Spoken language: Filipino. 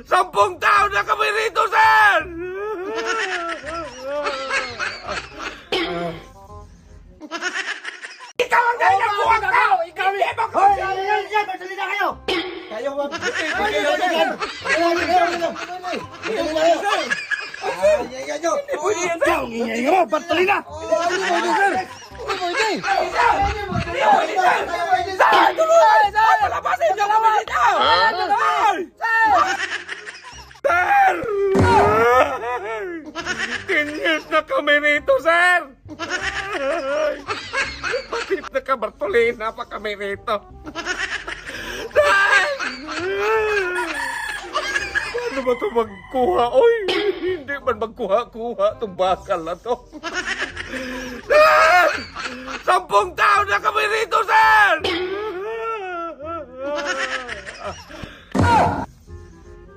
10 taon na kami rito, sir! Ikaw ang ganyan buwag ka! Ikaw hindi mo ko! Yan! Magsalita kayo! Kayo ba? Ang ingay mo! Patali na! Palabasin niyo kami dito! Sir! 10 years na kami rito, sir! Bakit na Bartolina pa kami rito? Sir! Paano ba ito magkuha? Oy, hindi man magkuha-kuha itong bakal na to. Sir! 10 taon na kami rito, sir!